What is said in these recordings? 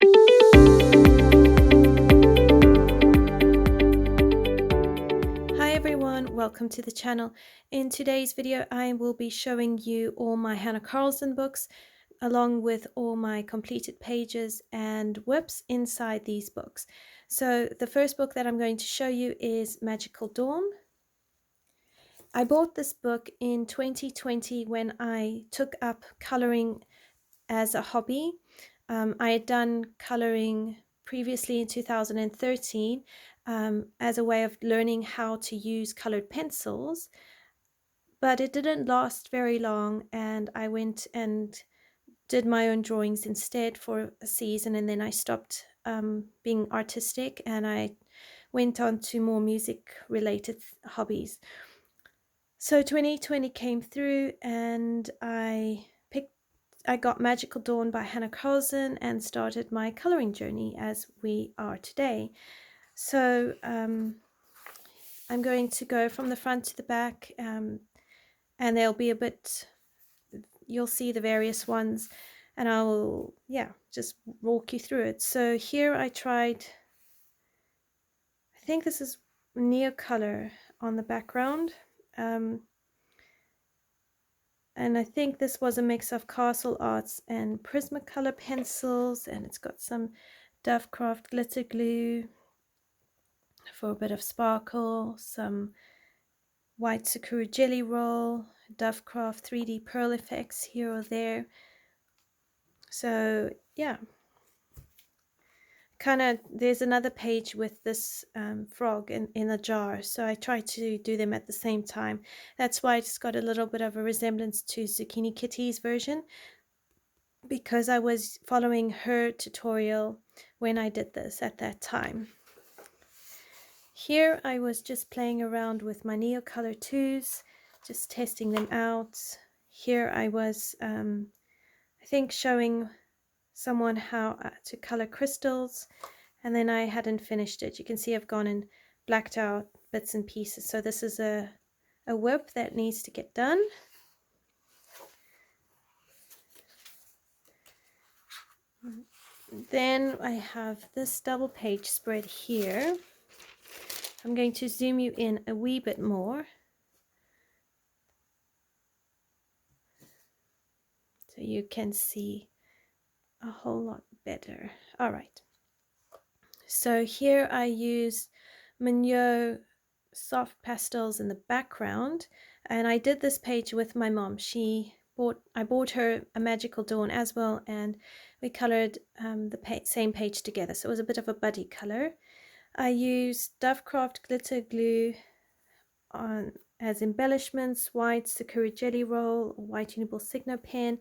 Hi everyone, welcome to the channel. In today's video I will be showing you all my Hannah Carlson books along with all my completed pages and whips inside these books. So the first book that I'm going to show you is Magical Dawn. I bought this book in 2020 when I took up coloring as a hobby. I had done coloring previously in 2013 as a way of learning how to use colored pencils, but it didn't last very long, and I went and did my own drawings instead for a season, and then I stopped being artistic and I went on to more music related hobbies. So 2020 came through and I got Magical Dawn by Hannah Carlson and started my coloring journey as we are today. So I'm going to go from the front to the back, and there'll be a bit, you'll see the various ones, and I'll just walk you through it. So here I tried, I think this is Neocolor on the background, and I think this was a mix of Castle Arts and Prismacolor pencils, and it's got some Dovecraft glitter glue for a bit of sparkle, some white Sakura jelly roll, Dovecraft 3D pearl effects here or there. So yeah, there's another page with this frog in a jar, so I try to do them at the same time. That's why it's got a little bit of a resemblance to Zucchini Kitty's version, because I was following her tutorial when I did this at that time. Here I was just playing around with my Neocolor 2s, just testing them out. Here I was, I think, showing someone how to color crystals, and then I hadn't finished it. You can see I've gone and blacked out bits and pieces. So this is a whip that needs to get done. Then I have this double page spread here. I'm going to zoom you in a wee bit more so you can see a whole lot better. All right. So here I use Mignot soft pastels in the background, and I did this page with my mom. I bought her a Magical Dawn as well, and we colored the same page together, so it was a bit of a buddy color. I used Dovecraft glitter glue as embellishments, white Sakura jelly roll, white Uniball Signo pen,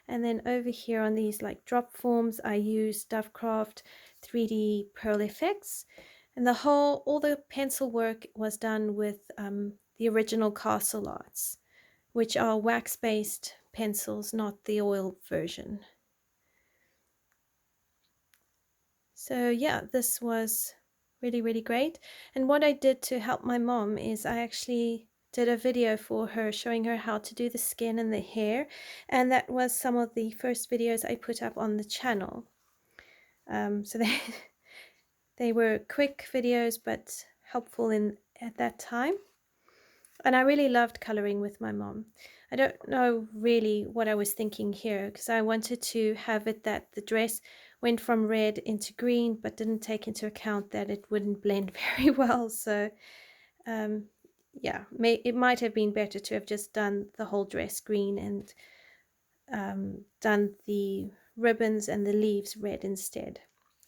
and then over here on these like drop forms I used Dovecraft 3D pearl effects. And all the pencil work was done with the original Castle Arts, which are wax-based pencils, not the oil version. So yeah, this was really great. And what I did to help my mom is I actually did a video for her showing her how to do the skin and the hair, and that was some of the first videos I put up on the channel. So they were quick videos but helpful at that time, and I really loved coloring with my mom. I don't know really what I was thinking here, because I wanted to have it that the dress went from red into green, but didn't take into account that it wouldn't blend very well. So yeah, it might have been better to have just done the whole dress green and done the ribbons and the leaves red instead.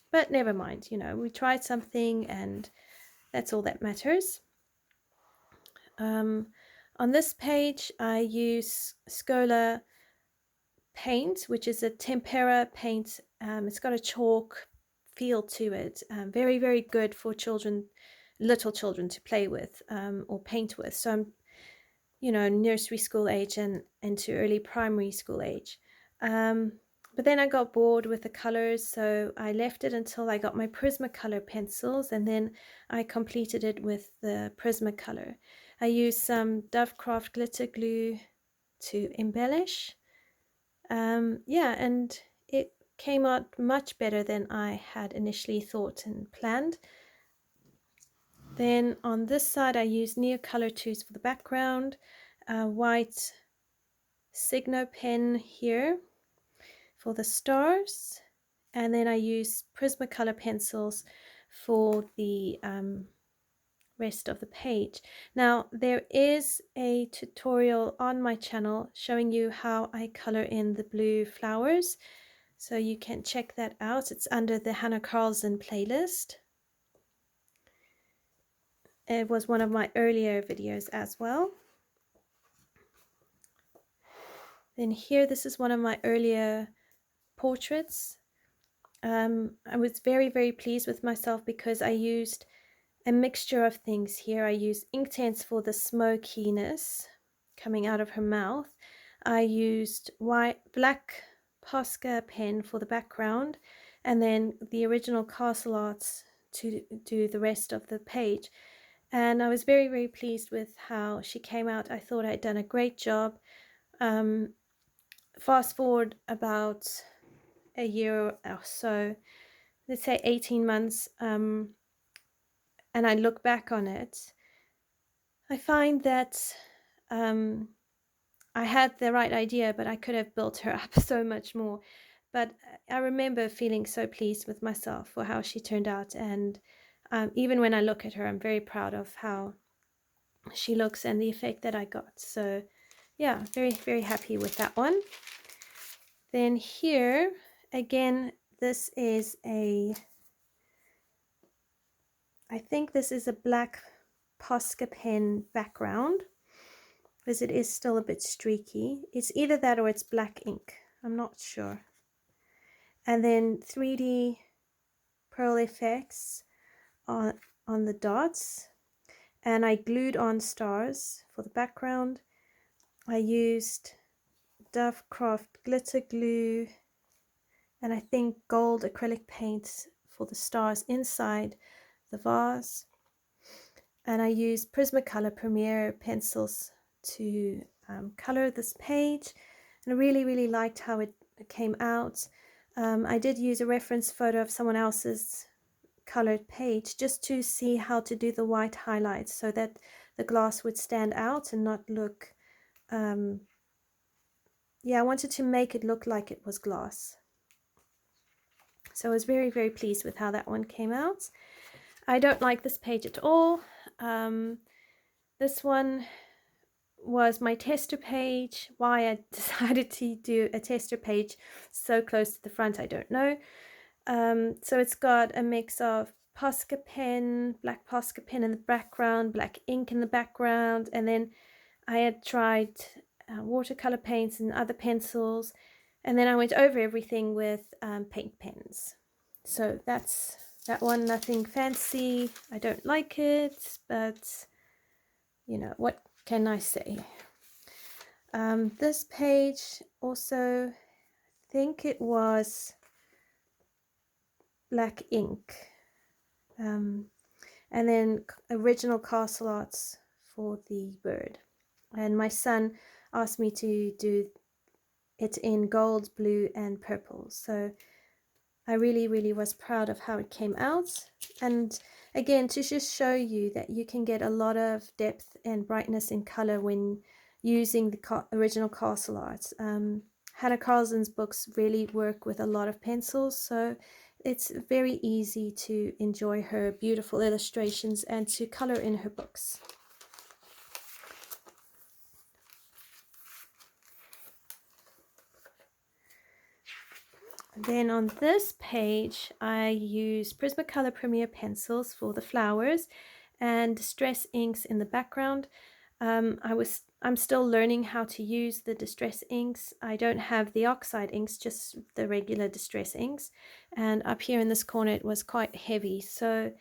But never mind, you know, we tried something and that's all that matters. On this page I use Schola paint, which is a tempera paint. It's got a chalk feel to it, very good for children, little children, to play with or paint with. So I'm, you know, nursery school age and into early primary school age. But then I got bored with the colors, so I left it until I got my Prismacolor pencils, and then I completed it with the Prismacolor. I used some Dovecraft glitter glue to embellish. Yeah, and came out much better than I had initially thought and planned. Then on this side I used Neocolor 2s for the background, white Signo pen here for the stars, and then I used Prismacolor pencils for the rest of the page. Now there is a tutorial on my channel showing you how I color in the blue flowers, so you can check that out. It's under the Hannah Carlson playlist. It was one of my earlier videos as well. Then here, this is one of my earlier portraits. I was very pleased with myself because I used a mixture of things here. I used Inktense for the smokiness coming out of her mouth. I used black Posca pen for the background, and then the original Castle Arts to do the rest of the page. And I was very pleased with how she came out. I thought I'd done a great job. Fast forward about a year or so, let's say 18 months, and I look back on it, I find that I had the right idea, but I could have built her up so much more. But I remember feeling so pleased with myself for how she turned out, and even when I look at her, I'm very proud of how she looks and the effect that I got. So yeah, very happy with that one. Then here again, this is I think this is a black Posca pen background, because it is still a bit streaky. It's either that or it's black ink, I'm not sure. And then 3D Pearl effects on the dots, and I glued on stars for the background. I used Dove Craft glitter glue and I think gold acrylic paints for the stars inside the vase, and I used Prismacolor Premier pencils to color this page, and I really liked how it came out. I did use a reference photo of someone else's colored page just to see how to do the white highlights so that the glass would stand out and not look yeah, I wanted to make it look like it was glass. So I was very pleased with how that one came out. I don't like this page at all. This one was my tester page. Why I decided to do a tester page so close to the front, I don't know. So it's got a mix of Posca pen, black Posca pen in the background, black ink in the background, and then I had tried watercolor paints and other pencils, and then I went over everything with paint pens. So that's that one. Nothing fancy. I don't like it, but you know, what can I say? This page also, I think it was black ink, and then original Castle Arts for the bird. And my son asked me to do it in gold, blue and purple, so I really was proud of how it came out. And again, to just show you that you can get a lot of depth and brightness in color when using the original Castle Arts. Hannah Carlson's books really work with a lot of pencils, so it's very easy to enjoy her beautiful illustrations and to color in her books. Then on this page, I use Prismacolor Premier pencils for the flowers and Distress inks in the background. I'm still learning how to use the Distress inks. I don't have the oxide inks, just the regular Distress inks. And up here in this corner, it was quite heavy. So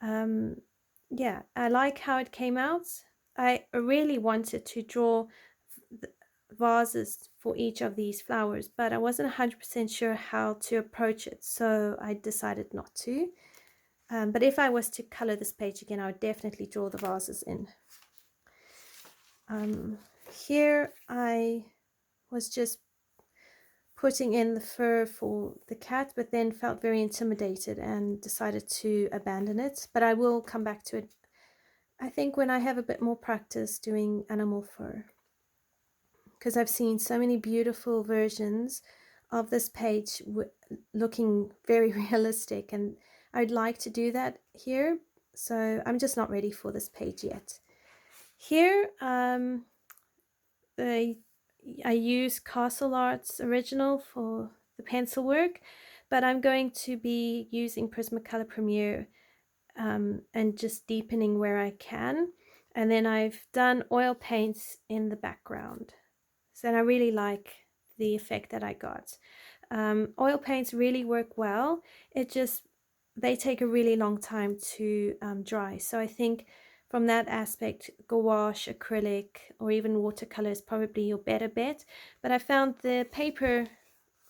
yeah, I like how it came out. I really wanted to draw vases for each of these flowers, but I wasn't 100% sure how to approach it, so I decided not to. But if I was to color this page again, I would definitely draw the vases in. Here I was just putting in the fur for the cat, but then felt very intimidated and decided to abandon it. But I will come back to it, I think, when I have a bit more practice doing animal fur, because I've seen so many beautiful versions of this page looking very realistic, and I'd like to do that here. So I'm just not ready for this page yet. Here, I use Castle Arts Original for the pencil work, but I'm going to be using Prismacolor Premiere and just deepening where I can. And then I've done oil paints in the background. So I really like the effect that I got. Oil paints really work well. They take a really long time to dry. So I think from that aspect, gouache, acrylic, or even watercolor is probably your better bet. But I found the paper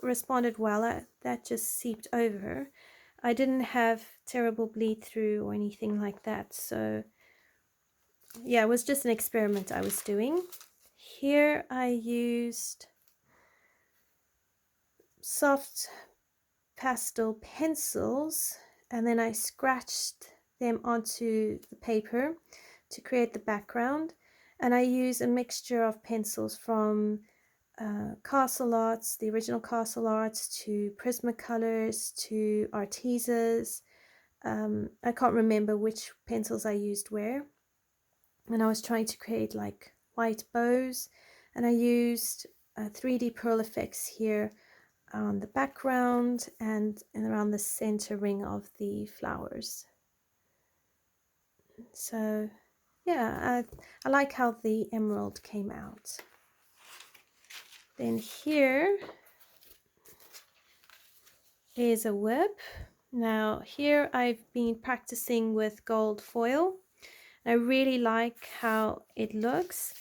responded well. That just seeped over. I didn't have terrible bleed through or anything like that. So yeah, it was just an experiment I was doing. Here I used soft pastel pencils, and then I scratched them onto the paper to create the background. And I use a mixture of pencils from Castle Arts, the original Castle Arts, to Prismacolors, to Artesa's. I can't remember which pencils I used where. And I was trying to create like white bows, and I used 3D pearl effects here on the background and around the center ring of the flowers. So yeah, I like how the emerald came out. Then here is a whip. Now here I've been practicing with gold foil. I really like how it looks.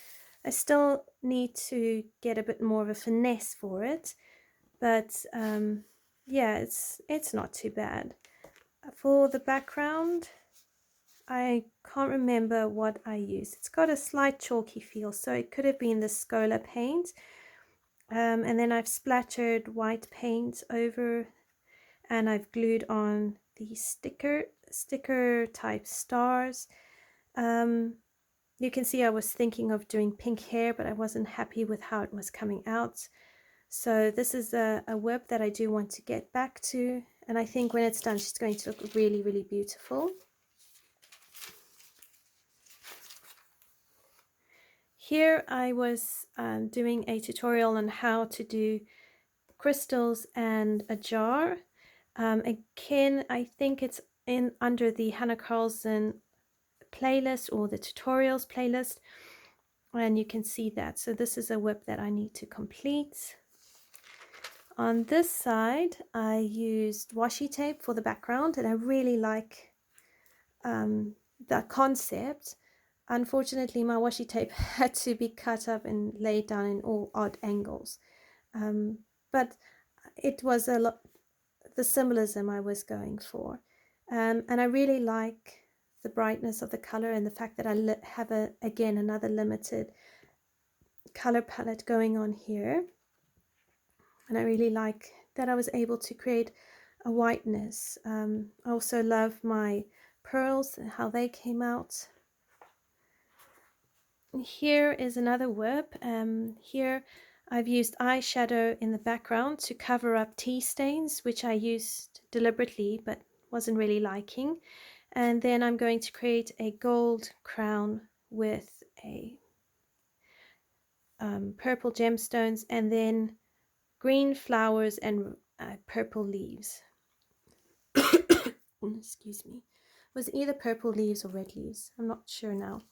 I still need to get a bit more of a finesse for it, but yeah, it's not too bad. For the background, I can't remember what I used. It's got a slight chalky feel, so it could have been the Scola paint. And then I've splattered white paint over, and I've glued on the sticker type stars. You can see I was thinking of doing pink hair, but I wasn't happy with how it was coming out. So this is a whip that I do want to get back to, and I think when it's done, she's going to look really, really beautiful. Here I was doing a tutorial on how to do crystals and a jar. Again, I think it's under the Hannah Carlson playlist or the tutorials playlist, and you can see that. So this is a whip that I need to complete. On this side, I used washi tape for the background, and I really like that concept. Unfortunately, my washi tape had to be cut up and laid down in all odd angles, but it was a lot the symbolism I was going for, and I really like the brightness of the color and the fact that I have again another limited color palette going on here. And I really like that I was able to create a whiteness. I also love my pearls and how they came out. And here is another whip. Here I've used eyeshadow in the background to cover up tea stains, which I used deliberately but wasn't really liking. And then I'm going to create a gold crown with a purple gemstones, and then green flowers and purple leaves. Excuse me. It was either purple leaves or red leaves. I'm not sure now.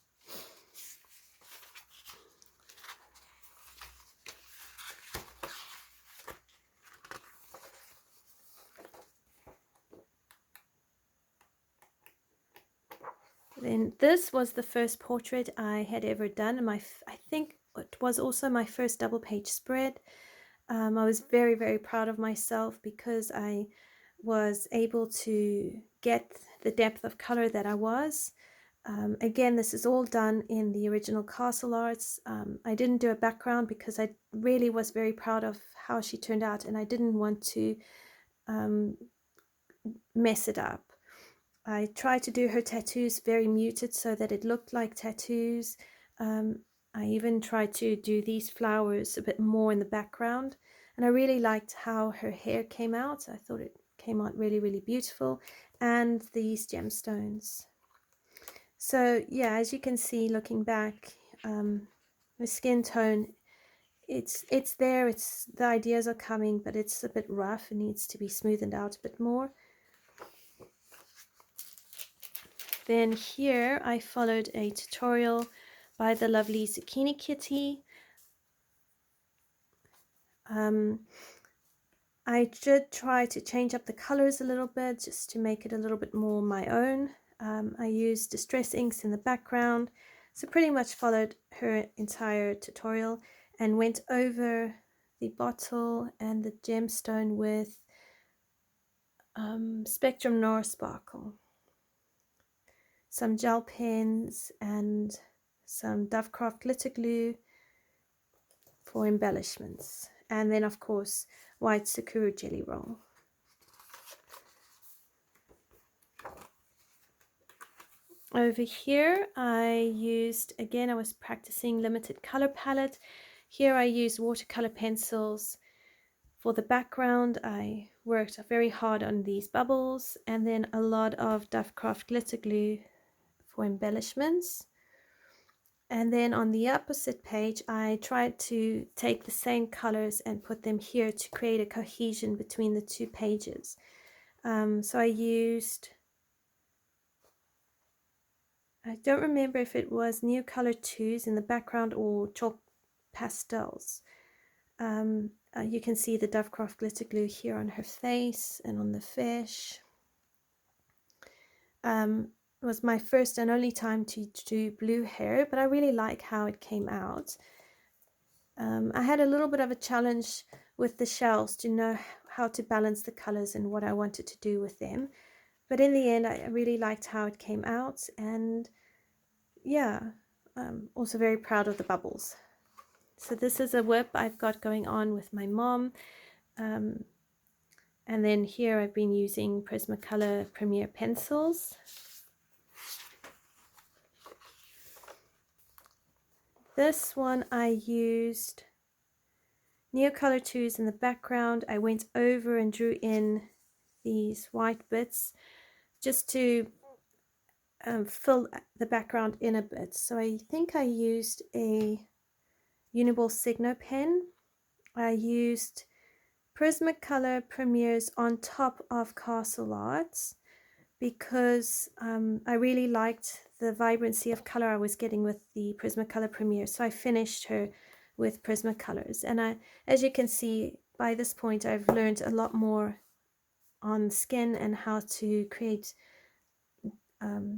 Then this was the first portrait I had ever done, and I think it was also my first double page spread. I was very, very proud of myself because I was able to get the depth of color that I was. Again, this is all done in the original Castle Arts. I didn't do a background because I really was very proud of how she turned out, and I didn't want to mess it up. I tried to do her tattoos very muted so that it looked like tattoos. I even tried to do these flowers a bit more in the background, and I really liked how her hair came out. I thought it came out really, really beautiful, and these gemstones. So yeah, as you can see looking back, the skin tone, it's there, the ideas are coming, but it's a bit rough. It needs to be smoothened out a bit more. Then here I followed a tutorial by the lovely Zucchini Kitty. I did try to change up the colors a little bit just to make it a little bit more my own. I used distress inks in the background, so pretty much followed her entire tutorial and went over the bottle and the gemstone with Spectrum Noir Sparkle, some gel pens and some Dovecraft glitter glue for embellishments, and then of course white Sakura jelly roll. Over here I used, again, I was practicing limited color palette. Here I used watercolor pencils. For the background I worked very hard on these bubbles, and then a lot of Dovecraft glitter glue for embellishments. And then on the opposite page I tried to take the same colors and put them here to create a cohesion between the two pages. So I used, I don't remember if it was Neocolor 2s in the background or chalk pastels. You can see the Dovecraft glitter glue here on her face and on the fish. It was my first and only time to do blue hair, but I really like how it came out. I had a little bit of a challenge with the shells to know how to balance the colors and what I wanted to do with them. But in the end, I really liked how it came out, and yeah, I'm also very proud of the bubbles. So this is a whip I've got going on with my mom. And then here I've been using Prismacolor Premier pencils. This one I used Neocolor 2s in the background. I went over and drew in these white bits just to fill the background in a bit. So I think I used a Uniball Signo pen. I used Prismacolor Premiers on top of Castle Arts because I really liked the vibrancy of color I was getting with the Prismacolor Premier. So I finished her with Prismacolors, and as you can see, by this point I've learned a lot more on skin and how to create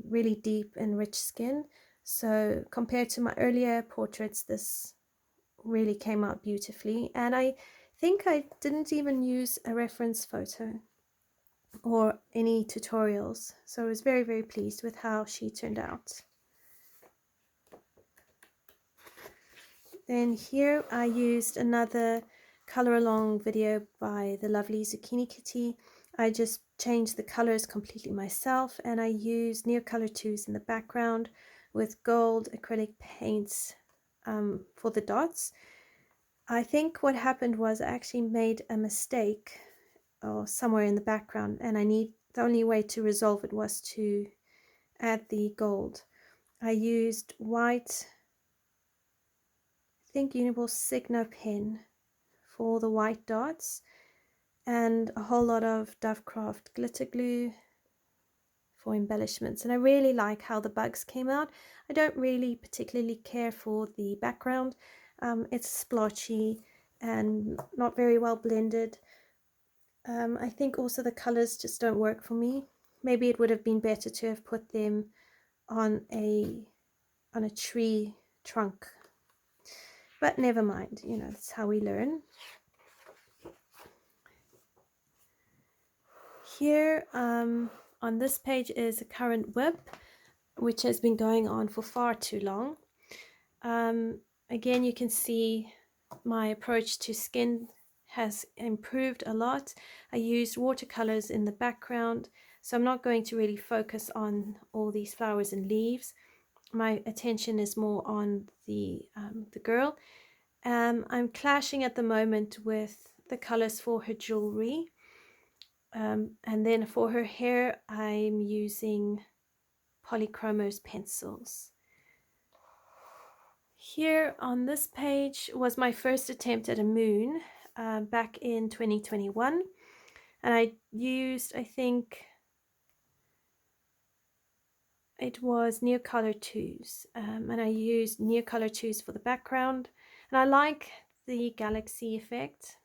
really deep and rich skin. So compared to my earlier portraits, this really came out beautifully, and I think I didn't even use a reference photo or any tutorials, so I was very, very pleased with how she turned out. Then here I used another color along video by the lovely Zucchini Kitty. I just changed the colors completely myself, and I used Neocolor 2s in the background with gold acrylic paints for the dots. I think what happened was I actually made a mistake or somewhere in the background, and the only way to resolve it was to add the gold. I used white, I think Uniball Signo pen for the white dots, and a whole lot of Dovecraft glitter glue for embellishments. And I really like how the bugs came out. I don't really particularly care for the background. It's splotchy and not very well blended. I think also the colors just don't work for me. Maybe it would have been better to have put them on a tree trunk, but never mind, you know, that's how we learn. Here on this page is a current whip. which has been going on for far too long. Again, you can see my approach to skin has improved a lot. I used watercolors in the background, so I'm not going to really focus on all these flowers and leaves. My attention is more on the girl. I'm clashing at the moment with the colors for her jewelry. And then for her hair, I'm using Polychromos pencils. Here on this page was my first attempt at a moon back in 2021. And I used, I think it was Neocolor 2s. And I used Neocolor 2s for the background. And I like the galaxy effect.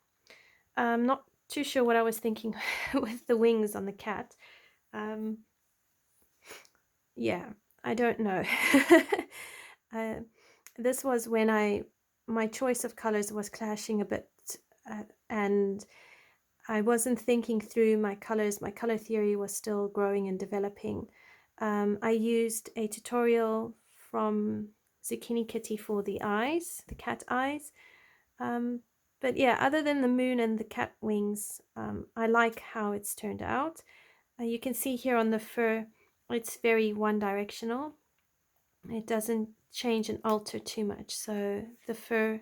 I'm not too sure what I was thinking with the wings on the cat. Yeah, I don't know. This was when my choice of colors was clashing a bit, and I wasn't thinking through my colors. My color theory was still growing and developing. I used a tutorial from Zucchini Kitty for the eyes, the cat eyes. But yeah, other than the moon and the cat wings, I like how it's turned out. You can see here on the fur, it's very one-directional. It doesn't change and alter too much. So the fur,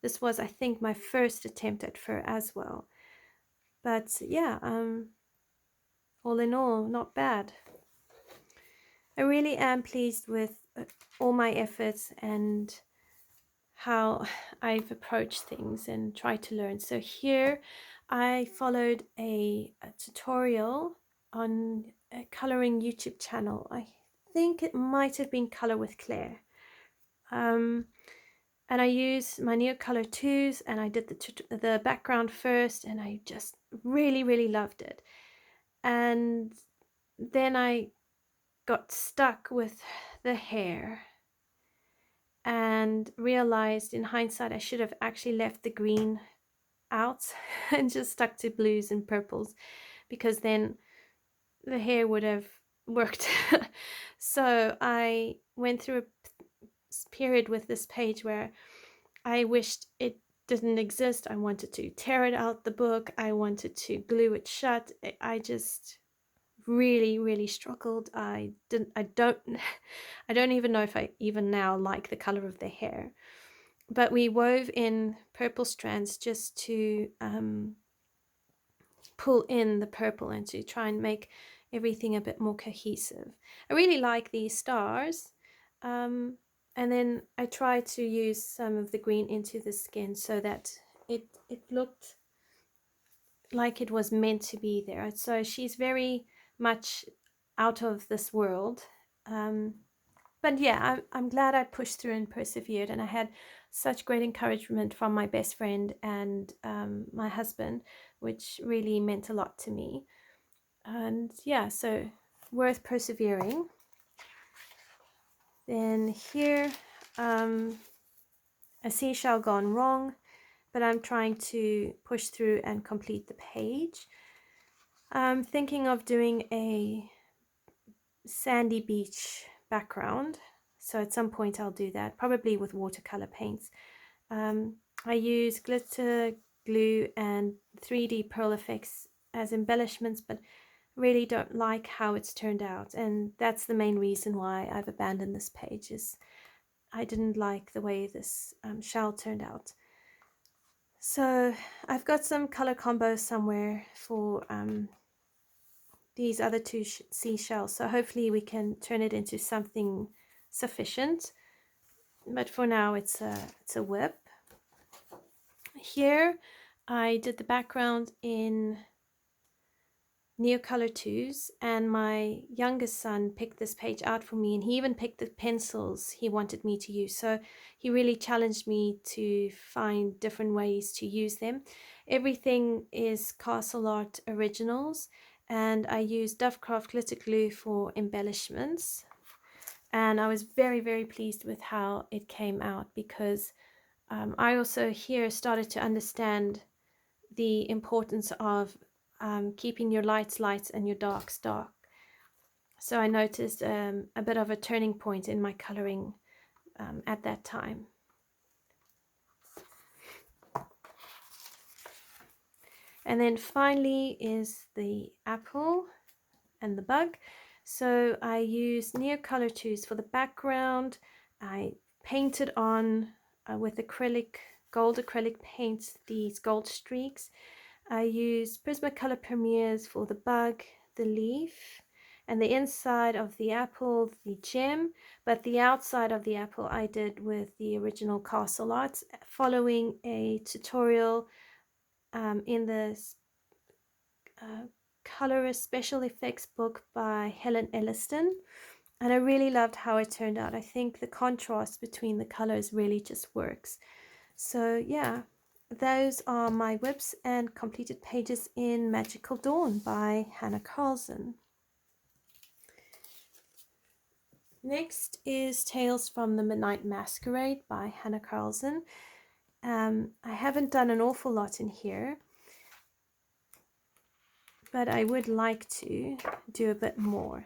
this was, I think, my first attempt at fur as well. But yeah, all in all, not bad. I really am pleased with all my efforts and how I've approached things and tried to learn. So here I followed a tutorial on a coloring YouTube channel. I think it might have been Color with Claire. And I used my Neocolor 2s, and I did the background first, and I just really loved it. And then I got stuck with the hair and realized in hindsight I should have actually left the green out and just stuck to blues and purples, because then the hair would have worked. So I went through a period with this page where I wished it didn't exist. I wanted to tear it out the book. I wanted to glue it shut. I just really struggled. I don't even know if I even now like the color of the hair. But we wove in purple strands just to pull in the purple and to try and make everything a bit more cohesive. I really like these stars. And then I tried to use some of the green into the skin so that it looked like it was meant to be there. So she's very much out of this world. But yeah, I'm glad I pushed through and persevered, and I had such great encouragement from my best friend and my husband, which really meant a lot to me. And yeah, so worth persevering. Then here, a seashell gone wrong, but I'm trying to push through and complete the page. I'm thinking of doing a sandy beach background, so at some point I'll do that, probably with watercolor paints. I use glitter, glue, and 3D pearl effects as embellishments, but really don't like how it's turned out, and that's the main reason why I've abandoned this page. Is I didn't like the way this shell turned out. So I've got some color combos somewhere for these other two seashells, so hopefully we can turn it into something sufficient. But for now it's a whip. Here I did the background in Neocolor 2s, and my youngest son picked this page out for me, and he even picked the pencils he wanted me to use. So he really challenged me to find different ways to use them. Everything is Castle Art Originals, and I used Dovecraft glitter glue for embellishments. And I was very pleased with how it came out, because I also here started to understand the importance of keeping your lights lights and your darks dark. So I noticed a bit of a turning point in my coloring at that time. And then finally is the apple and the bug. So I used Neocolor Tools for the background. I painted on with acrylic, gold acrylic paints, these gold streaks. I used Prismacolor Premieres for the bug, the leaf, and the inside of the apple, the gem, but the outside of the apple I did with the original Castle Arts, following a tutorial in the colorist special effects book by Helen Elliston, and I really loved how it turned out. I think the contrast between the colors really just works. So yeah, those are my whips and completed pages in Magical Dawn by Hannah Carlson. Next is Tales from the Midnight Masquerade by Hannah Carlson. I haven't done an awful lot in here, but I would like to do a bit more.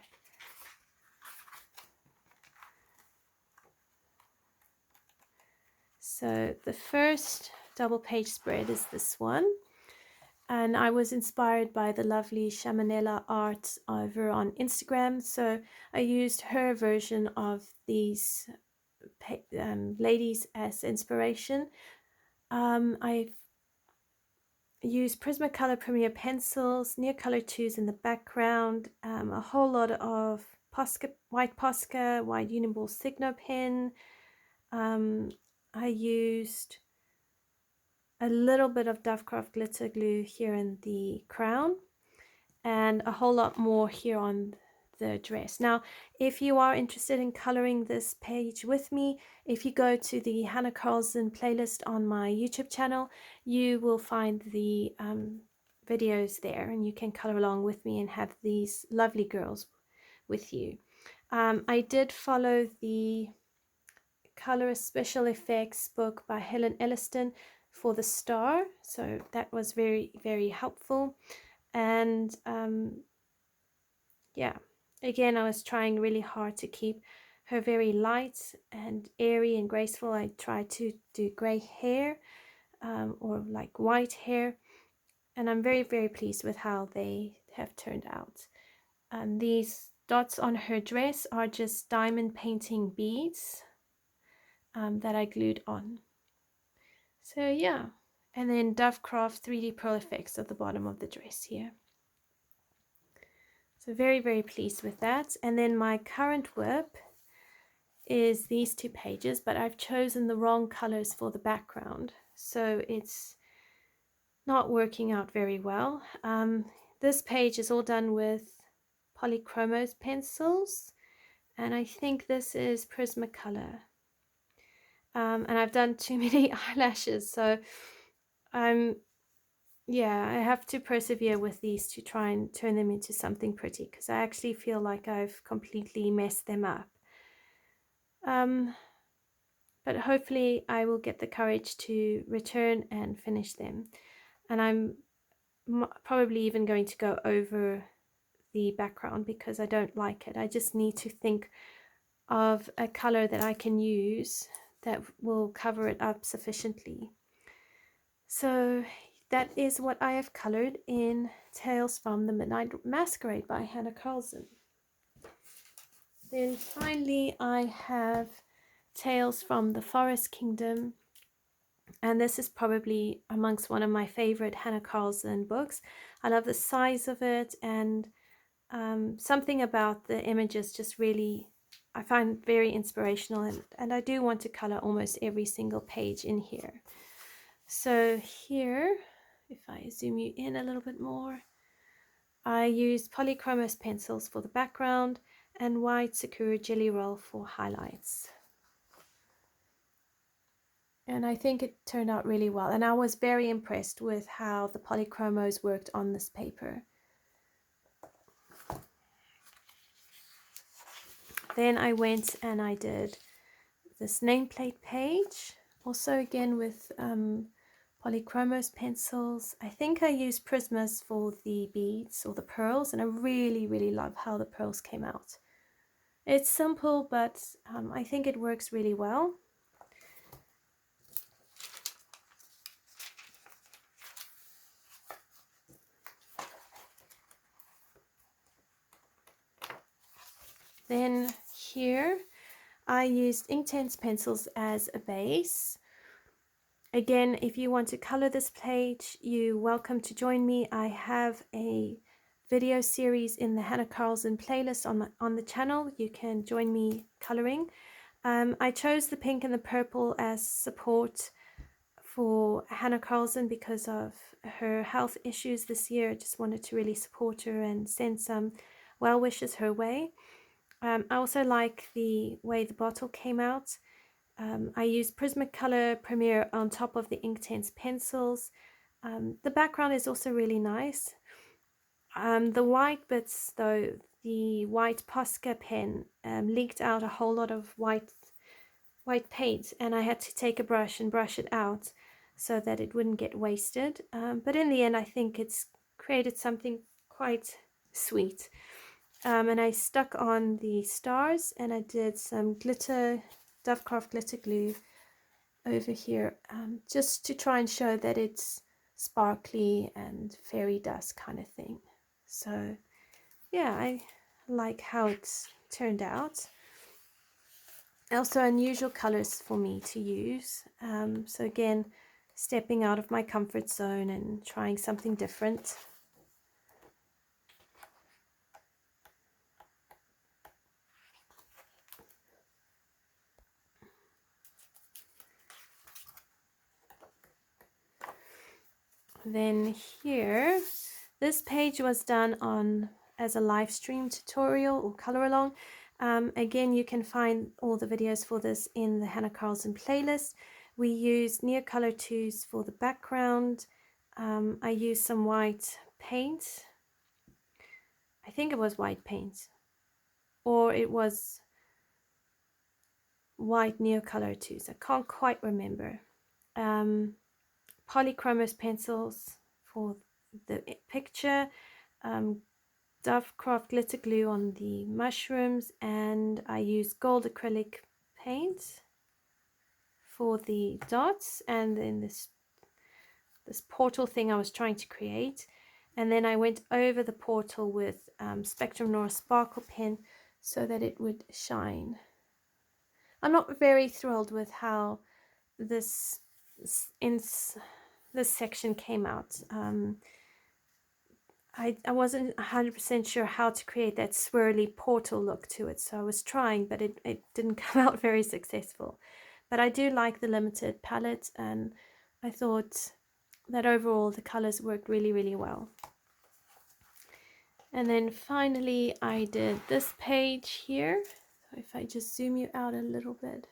So the first double page spread is this one, and I was inspired by the lovely Shamanella art over on Instagram, so I used her version of these ladies as inspiration. I've used Prismacolor Premier pencils, Neocolor Tools in the background, a whole lot of Posca, white Uniball Signo pen. I used a little bit of Dovecraft glitter glue here in the crown, and a whole lot more here on the dress. Now, if you are interested in coloring this page with me, if you go to the Hannah Carlson playlist on my YouTube channel, you will find the videos there, and you can color along with me and have these lovely girls with you. I did follow the colorist special effects book by Helen Elliston for the star, so that was very, very helpful. And yeah, again, I was trying really hard to keep her very light and airy and graceful. I tried to do gray hair or like white hair, and I'm very, very pleased with how they have turned out. And these dots on her dress are just diamond painting beads that I glued on. So yeah, and then Dovecraft 3D Pearl effects at the bottom of the dress here. So very, very pleased with that. And then my current whip is these two pages, but I've chosen the wrong colors for the background, so it's not working out very well. This page is all done with Polychromos pencils, and I think this is Prismacolor. And I've done too many eyelashes, so yeah, I have to persevere with these to try and turn them into something pretty, because I actually feel like I've completely messed them up. But hopefully I will get the courage to return and finish them. And I'm probably even going to go over the background because I don't like it. I just need to think of a color that I can use that will cover it up sufficiently. So that is what I have colored in Tales from the Midnight Masquerade by Hannah Carlson. Then finally I have Tales from the Forest Kingdom, and this is probably amongst one of my favorite Hannah Carlson books. I love the size of it, and something about the images just really I find very inspirational, and I do want to color almost every single page in here. So here, if I zoom you in a little bit more, I used Polychromos pencils for the background and white Sakura Jelly Roll for highlights. And I think it turned out really well, and I was very impressed with how the Polychromos worked on this paper. Then I went and I did this nameplate page, also again with Polychromos pencils. I think I used Prismas for the beads or the pearls, and I really love how the pearls came out. It's simple, but I think it works really well. Then here I used Inktense pencils as a base. Again, if you want to color this page, you're welcome to join me. I have a video series in the Hannah Carlson playlist on the channel. You can join me coloring. I chose the pink and the purple as support for Hannah Carlson because of her health issues this year. I just wanted to really support her and send some well wishes her way. I also like the way the bottle came out. I used Prismacolor Premier on top of the Inktense pencils. The background is also really nice. The white bits though, the white Posca pen leaked out a whole lot of white paint, and I had to take a brush and brush it out so that it wouldn't get wasted. But in the end, I think it's created something quite sweet. And I stuck on the stars, and I did some glitter, Dovecraft glitter glue over here, just to try and show that it's sparkly and fairy dust kind of thing. So yeah, I like how it's turned out. Also unusual colors for me to use, so again, stepping out of my comfort zone and trying something different. Then here, this page was done on as a live stream tutorial or color along. Again, you can find all the videos for this in the Hannah Carlson playlist. We used Neocolor 2s for the background. I used some white paint. I think it was white paint, or it was white Neocolor 2s. I can't quite remember. Polychromos pencils for the picture. Dovecraft glitter glue on the mushrooms, and I used gold acrylic paint for the dots, and then this portal thing I was trying to create, and then I went over the portal with Spectrum Noir sparkle pen so that it would shine. I'm not very thrilled with how this section came out. I wasn't 100% sure how to create that swirly portal look to it, so I was trying, but it didn't come out very successful. But I do like the limited palette, and I thought that overall the colors worked really well. And then finally I did this page here. So if I just zoom you out a little bit.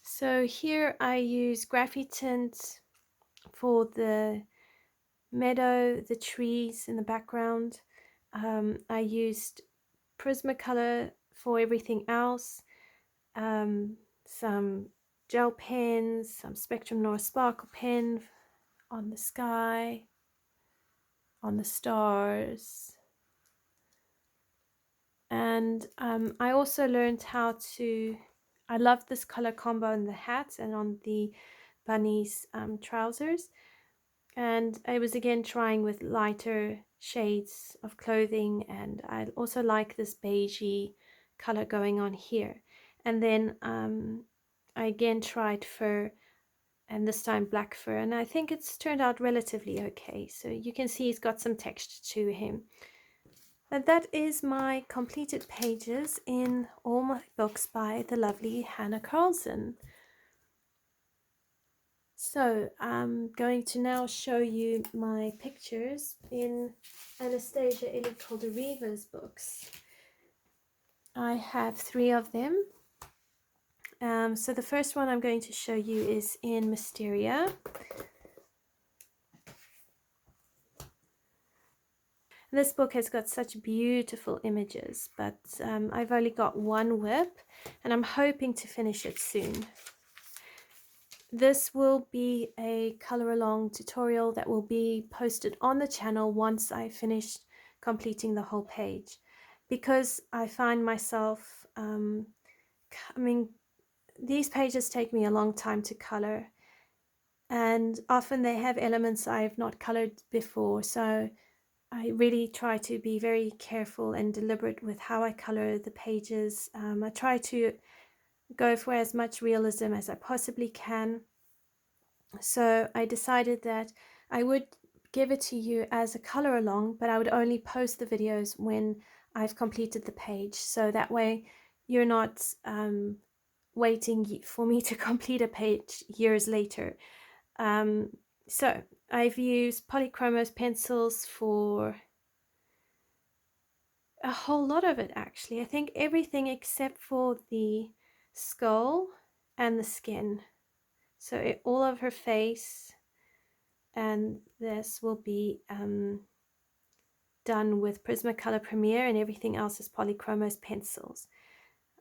So here I use Graphitint for the meadow, the trees in the background. I used Prismacolor for everything else. Some gel pens, some Spectrum Noir sparkle pen on the sky, on the stars. And I also learned how to, I love this color combo in the hat and on the bunny's trousers. And I was again trying with lighter shades of clothing, and I also like this beigey color going on here. And then I again tried fur, and this time black fur, and I think it's turned out relatively okay. So you can see he's got some texture to him. And that is my completed pages in all my books by the lovely Hannah Carlson. So I'm going to now show you my pictures in Anastasia Ili Koldareva's books. I have 3 of them. So the first one I'm going to show you is in Mysteria. This book has got such beautiful images, but I've only got one whip and I'm hoping to finish it soon. This will be a color along tutorial that will be posted on the channel once I finish completing the whole page, because I find myself these pages take me a long time to color, and often they have elements I've not colored before, so I really try to be very careful and deliberate with how I color the pages. I try to go for as much realism as I possibly can. So I decided that I would give it to you as a color along, but I would only post the videos when I've completed the page. So that way you're not waiting for me to complete a page years later. So I've used polychromos pencils for a whole lot of it, actually. I think everything except for the skull and the skin. So all of her face, and this will be done with Prismacolor Premier, and everything else is polychromos pencils.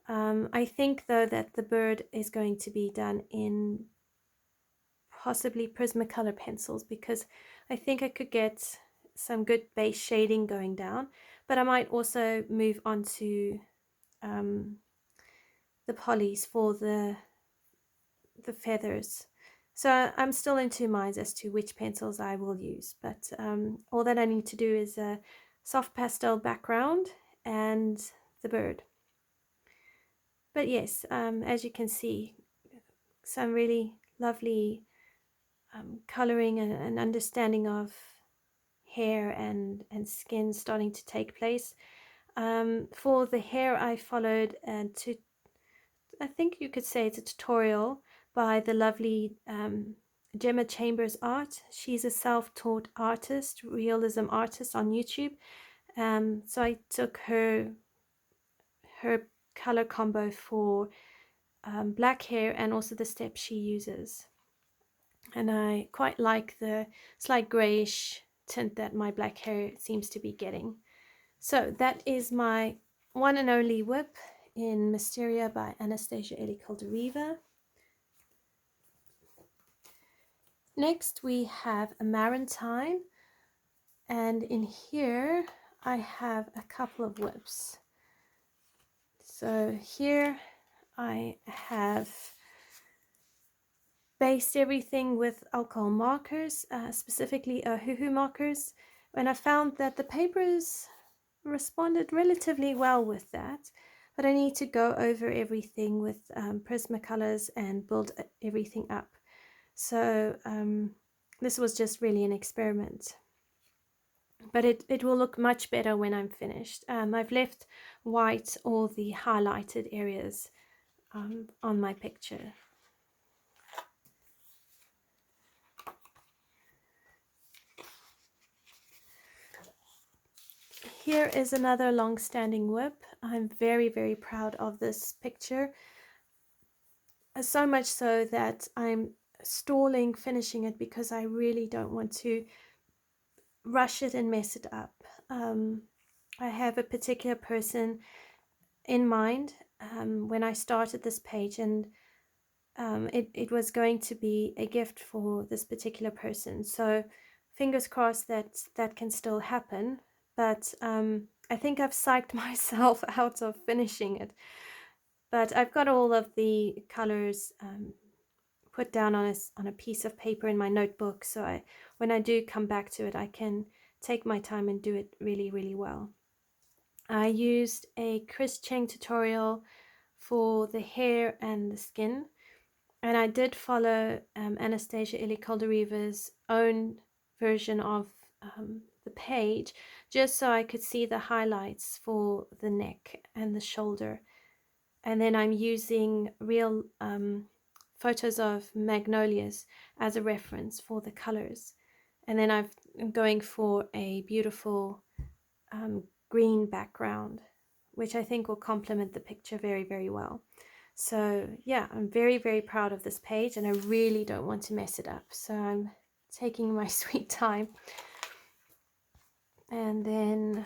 I think though that the bird is going to be done in possibly Prismacolor pencils, because I think I could get some good base shading going down, but I might also move on to the polys for the feathers. So I'm still in two minds as to which pencils I will use, but all that I need to do is a soft pastel background and the bird. But yes, as you can see, some really lovely coloring and understanding of hair and skin starting to take place. For the hair, I followed I think you could say it's a tutorial by the lovely Gemma Chambers Art. She's a self-taught artist, realism artist on YouTube. So I took her color combo for black hair and also the steps she uses. And I quite like the slight grayish tint that my black hair seems to be getting. So that is my one and only whip in Mysteria by Anastasia Eli Caldereva. Next we have a Marantine, and in here I have a couple of whips. So here I have based everything with alcohol markers, specifically Ohuhu markers, and I found that the papers responded relatively well with that, but I need to go over everything with Prismacolors and build everything up. So this was just really an experiment, but it will look much better when I'm finished. I've left white all the highlighted areas on my picture. Here is another long-standing whip. I'm very, very proud of this picture. So much so that I'm stalling finishing it because I really don't want to rush it and mess it up. I have a particular person in mind when I started this page, and it was going to be a gift for this particular person. So fingers crossed that that can still happen. But I think I've psyched myself out of finishing it. But I've got all of the colors put down on a piece of paper in my notebook, so when I do come back to it, I can take my time and do it really, really well. I used a Chris Cheng tutorial for the hair and the skin, and I did follow Anastasia Eli Caldereva's own version of the page, just so I could see the highlights for the neck and the shoulder. And then I'm using real photos of magnolias as a reference for the colors. And then I'm going for a beautiful green background, which I think will complement the picture very, very well. So yeah, I'm very, very proud of this page, and I really don't want to mess it up. So I'm taking my sweet time. And then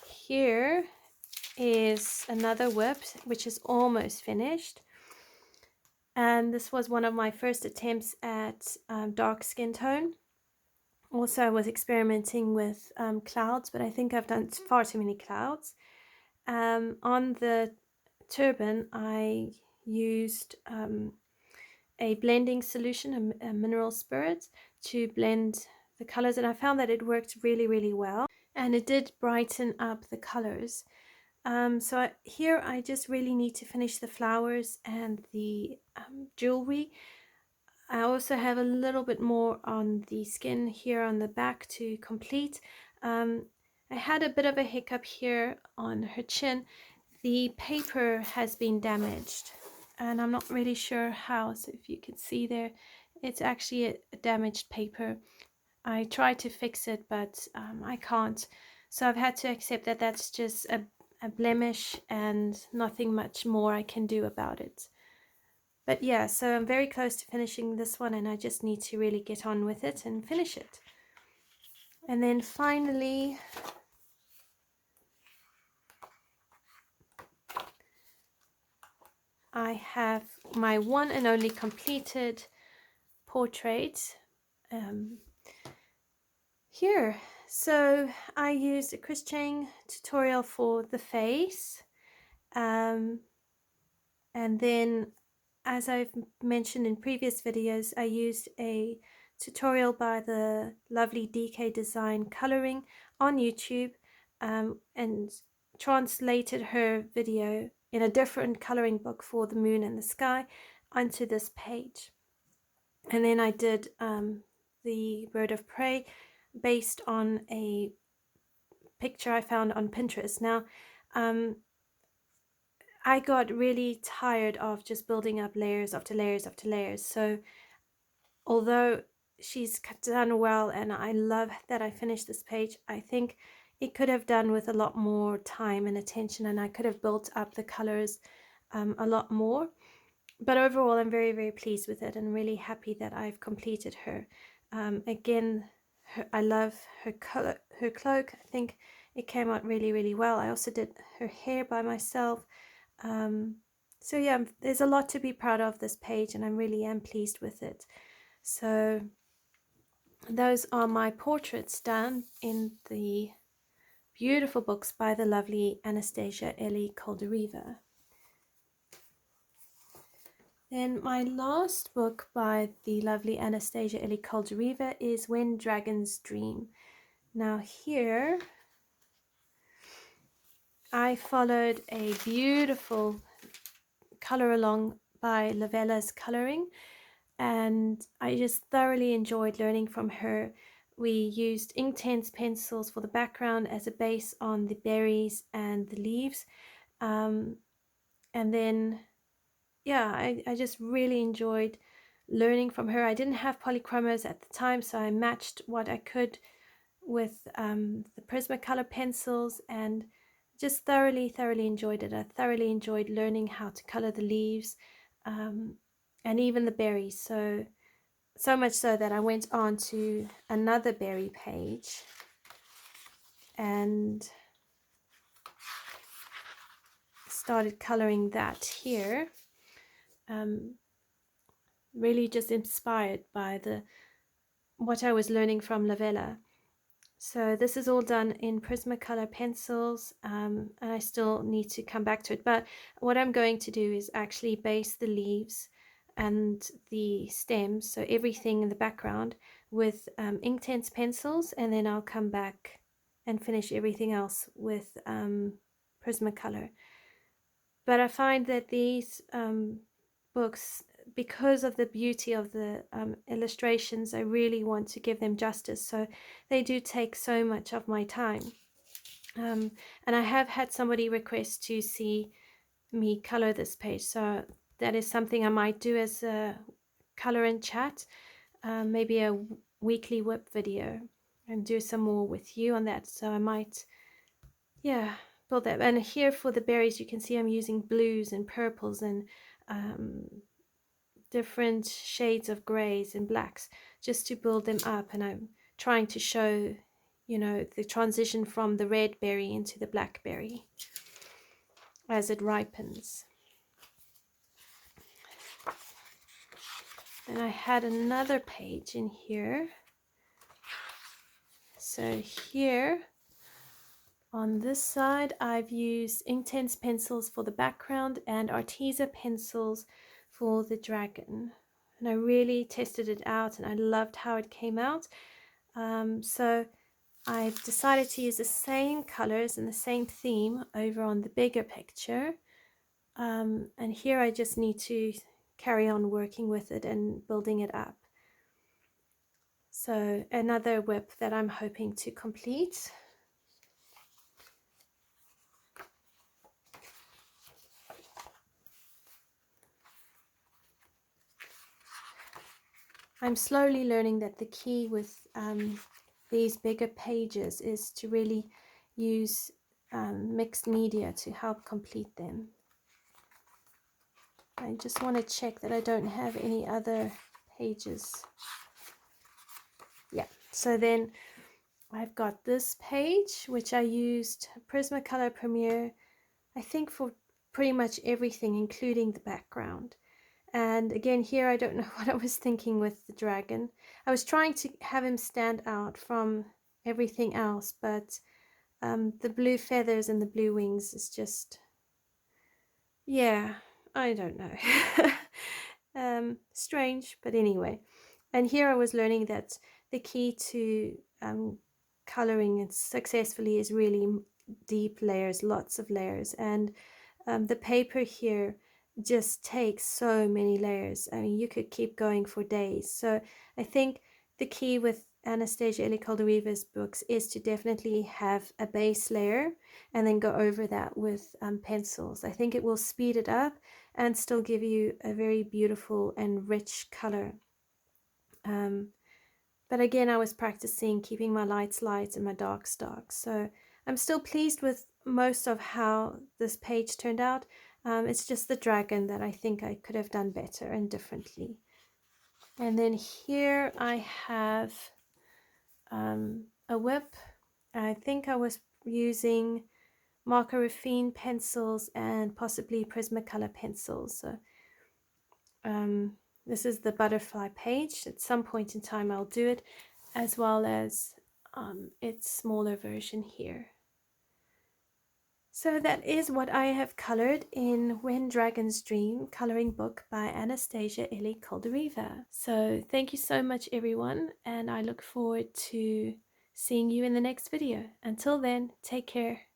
here is another whip, which is almost finished. And this was one of my first attempts at dark skin tone. Also, I was experimenting with clouds, but I think I've done far too many clouds. On the turban, I used a blending solution, a mineral spirit, to blend the colors, and I found that it worked really, really well, and it did brighten up the colors. Here I just really need to finish the flowers and the jewelry. I also have a little bit more on the skin here on the back to complete. I had a bit of a hiccup here on her chin. The paper has been damaged, and I'm not really sure how. So if you can see there, it's actually a damaged paper. I tried to fix it, but I can't. So I've had to accept that that's just a blemish and nothing much more I can do about it. But yeah, so I'm very close to finishing this one, and I just need to really get on with it and finish it. And then finally, I have my one and only completed portrait here. So I used a Chris Chang tutorial for the face, and then, as I've mentioned in previous videos, I used a tutorial by the lovely DK Design Coloring on YouTube, and translated her video in a different coloring book for the moon and the sky onto this page. And then I did the bird of prey based on a picture I found on Pinterest. Now, I got really tired of just building up layers after layers after layers. So although she's done well and I love that I finished this page, I think it could have done with a lot more time and attention, and I could have built up the colors a lot more. But overall, I'm very, very pleased with it and really happy that I've completed her. Again, I love her color, her cloak. I think it came out really, really well. I also did her hair by myself. So yeah, there's a lot to be proud of this page, and I really am pleased with it. So those are my portraits done in the beautiful books by the lovely Anastasia Ellie Caldereva. Then my last book by the lovely Anastasia Ellie Caldereva is When Dragons Dream. Now here I followed a beautiful color along by Lavella's Coloring, and I just thoroughly enjoyed learning from her. We used Inktense pencils for the background as a base on the berries and the leaves, and then yeah, I just really enjoyed learning from her. I didn't have polychromos at the time, so I matched what I could with the Prismacolor pencils, and just thoroughly enjoyed it. I thoroughly enjoyed learning how to color the leaves and even the berries. So much so that I went on to another berry page and started coloring that here. Really just inspired by what I was learning from Lavella. So this is all done in Prismacolor pencils, and I still need to come back to it. But what I'm going to do is actually base the leaves and the stems, so everything in the background, with Inktense pencils, and then I'll come back and finish everything else with Prismacolor. But I find that these books, because of the beauty of the illustrations, I really want to give them justice. So they do take so much of my time. And I have had somebody request to see me color this page. So that is something I might do as a color and chat, maybe a weekly whip video, and do some more with you on that. So I might, yeah, build that. And here for the berries, you can see I'm using blues and purples and different shades of grays and blacks just to build them up, and I'm trying to show you know, the transition from the red berry into the blackberry as it ripens. And I had another page in here. So here on this side, I've used Inktense pencils for the background and Arteza pencils for the dragon. And I really tested it out and I loved how it came out. So I've decided to use the same colors and the same theme over on the bigger picture. And here I just need to carry on working with it and building it up. So another whip that I'm hoping to complete. I'm slowly learning that the key with these bigger pages is to really use mixed media to help complete them. I just want to check that I don't have any other pages. Yeah, so then I've got this page, which I used Prismacolor Premiere, I think for pretty much everything, including the background. And again, here I don't know what I was thinking with the dragon. I was trying to have him stand out from everything else, but the blue feathers and the blue wings is just, yeah, I don't know. Strange, but anyway. And here I was learning that the key to coloring it successfully is really deep layers, lots of layers. And the paper here just takes so many layers. I mean, you could keep going for days. So I think the key with Anastasia Eli Caldereva's books is to definitely have a base layer and then go over that with pencils. I think it will speed it up and still give you a very beautiful and rich color. But again, I was practicing keeping my lights light and my darks dark. So I'm still pleased with most of how this page turned out. It's just the dragon that I think I could have done better and differently. And then here I have a whip. I think I was using Marker Raffine pencils and possibly Prismacolor pencils. So this is the butterfly page. At some point in time I'll do it, as well as its smaller version here. So that is what I have colored in When Dragons Dream coloring book by Anastasia Eli Caldereva. So thank you so much everyone, and I look forward to seeing you in the next video. Until then, take care.